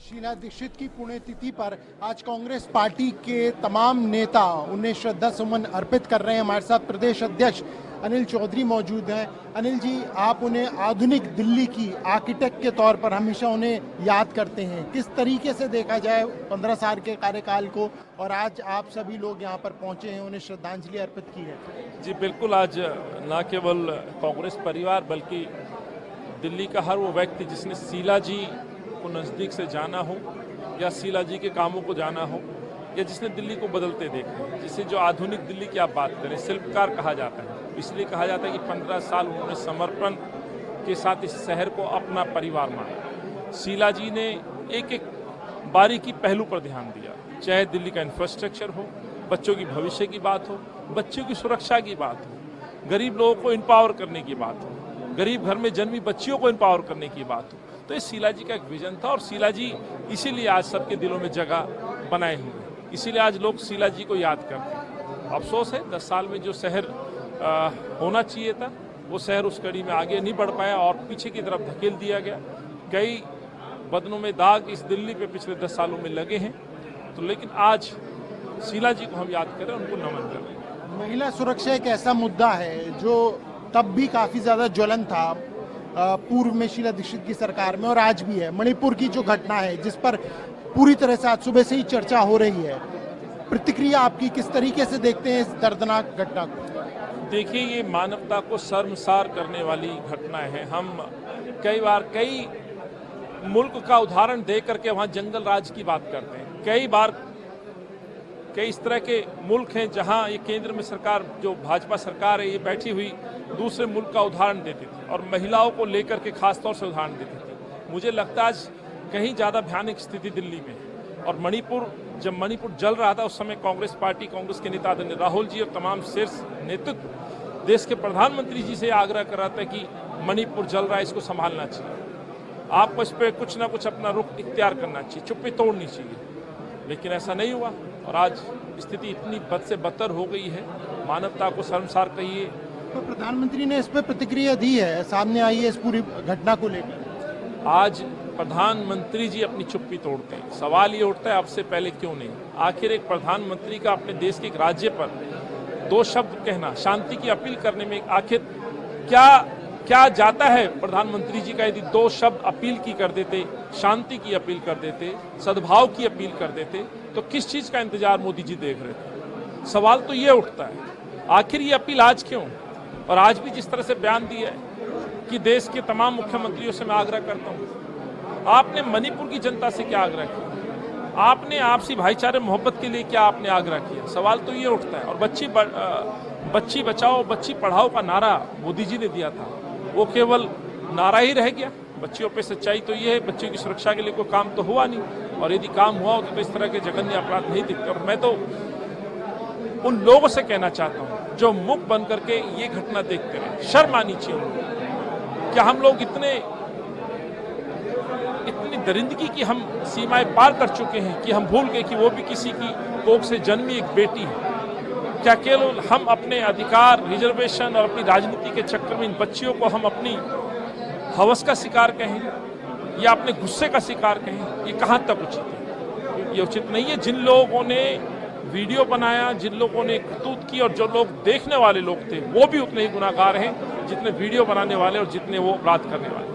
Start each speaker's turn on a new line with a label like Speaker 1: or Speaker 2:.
Speaker 1: शीला दीक्षित की पुण्यतिथि पर आज कांग्रेस पार्टी के तमाम नेता उन्हें श्रद्धा सुमन अर्पित कर रहे हैं। हमारे साथ प्रदेश अध्यक्ष अनिल चौधरी मौजूद हैं। अनिल जी, आप उन्हें आधुनिक दिल्ली की आर्किटेक्ट के तौर पर हमेशा उन्हें याद करते हैं। किस तरीके से देखा जाए 15 साल के कार्यकाल को, और आज आप सभी लोग यहाँ पर पहुंचे हैं, उन्हें श्रद्धांजलि अर्पित की है?
Speaker 2: जी बिल्कुल, आज न केवल कांग्रेस परिवार बल्कि दिल्ली का हर वो व्यक्ति जिसने शीला जी को नज़दीक से जाना हो या शीला जी के कामों को जाना हो या जिसने दिल्ली को बदलते देखा, जिसे जो आधुनिक दिल्ली की आप बात करें, शिल्पकार कहा जाता है। इसलिए कहा जाता है कि 15 साल उन्होंने समर्पण के साथ इस शहर को अपना परिवार माना। शीला जी ने एक एक बारीकी पहलू पर ध्यान दिया, चाहे दिल्ली का इंफ्रास्ट्रक्चर हो, बच्चों की भविष्य की बात हो, बच्चों की सुरक्षा की बात हो, गरीब लोगों को एम्पावर करने की बात हो, गरीब घर में जन्मी बच्चियों को एम्पावर करने की बात हो। तो ये शीला जी का एक विजन था और शीला जी इसीलिए आज सबके दिलों में जगह बनाए हुए हैं। इसीलिए आज लोग शीला जी को याद करते हैं। अफसोस है 10 साल में जो शहर होना चाहिए था वो शहर उस कड़ी में आगे नहीं बढ़ पाया और पीछे की तरफ धकेल दिया गया। कई बदनों में दाग इस दिल्ली पे पिछले 10 सालों में लगे हैं। तो लेकिन आज शीला जी को हम याद करें, उनको नमन करें।
Speaker 1: महिला सुरक्षा एक ऐसा मुद्दा है जो तब भी काफी ज्यादा ज्वलन था पूर्व में शीला दीक्षित की सरकार में, और आज भी है। मणिपुर की जो घटना है जिस पर पूरी तरह से आज सुबह से ही चर्चा हो रही है, प्रतिक्रिया आपकी, किस तरीके से देखते हैं इस दर्दनाक घटना को?
Speaker 2: देखिए, ये मानवता को शर्मसार करने वाली घटना है। हम कई बार कई मुल्क का उदाहरण दे करके वहाँ जंगल राज की बात करते हैं। कई बार कई इस तरह के मुल्क हैं जहाँ ये केंद्र में सरकार, जो भाजपा सरकार है, ये बैठी हुई दूसरे मुल्क का उदाहरण देती थी और महिलाओं को लेकर के खास तौर से उदाहरण देती थी। मुझे लगता है आज कहीं ज़्यादा भयानक स्थिति दिल्ली में है। और मणिपुर, जब मणिपुर जल रहा था उस समय कांग्रेस पार्टी, कांग्रेस के नेता आदरणीय राहुल जी और तमाम शीर्ष नेतृत्व देश के प्रधानमंत्री जी से आग्रह कर रहा था कि मणिपुर जल रहा है, इसको संभालना चाहिए, आपको इस पर कुछ ना कुछ अपना रुख इख्तियार करना चाहिए, चुप्पी तोड़नी चाहिए। लेकिन ऐसा नहीं हुआ और आज स्थिति इतनी बद से बदतर हो गई है, मानवता को शर्मसार कहिए।
Speaker 1: तो प्रधानमंत्री ने इस पर प्रतिक्रिया दी है, सामने आई है इस पूरी घटना को लेकर।
Speaker 2: आज प्रधानमंत्री जी अपनी चुप्पी तोड़ते हैं। सवाल ये उठता है, अब से पहले क्यों नहीं? आखिर एक प्रधानमंत्री का अपने देश के एक राज्य पर 2 शब्द कहना, शांति की अपील करने में आखिर क्या जाता है? प्रधानमंत्री जी का यदि 2 शब्द अपील की कर देते, शांति की अपील कर देते, सद्भाव की अपील कर देते, तो किस चीज़ का इंतजार मोदी जी देख रहे थे? सवाल तो ये उठता है, आखिर ये अपील आज क्यों? और आज भी जिस तरह से बयान दिया है कि देश के तमाम मुख्यमंत्रियों से मैं आग्रह करता हूँ, आपने मणिपुर की जनता से क्या आग्रह किया? आपने आपसी भाईचारे मोहब्बत के लिए क्या आपने आग्रह किया? सवाल तो ये उठता है। और बच्ची बचाओ बच्ची पढ़ाओ का नारा मोदी जी ने दिया था, वो केवल नारा ही रह गया। बच्चियों पे सच्चाई तो ये है, बच्चियों की सुरक्षा के लिए कोई काम तो हुआ नहीं, और यदि काम हुआ होता तो इस तरह के जघन्य अपराध नहीं दिखते। और मैं तो उन लोगों से कहना चाहता हूँ जो मुख बन करके ये घटना देखते रहे, शर्म आनी चाहिए उनको। क्या हम लोग इतनी दरिंदगी की हम सीमाएं पार कर चुके हैं कि हम भूल गए कि वो भी किसी की कोख से जन्मी एक बेटी है? क्या केवल हम अपने अधिकार, रिजर्वेशन और अपनी राजनीति के चक्कर में इन बच्चियों को हम अपनी हवस का शिकार कहें या अपने गुस्से का शिकार कहें? ये कहाँ तक उचित है? ये उचित नहीं है। जिन लोगों ने वीडियो बनाया, जिन लोगों ने करतूत की, और जो लोग देखने वाले लोग थे, वो भी उतने ही गुनाहगार हैं जितने वीडियो बनाने वाले और जितने वो अपराध करने वाले।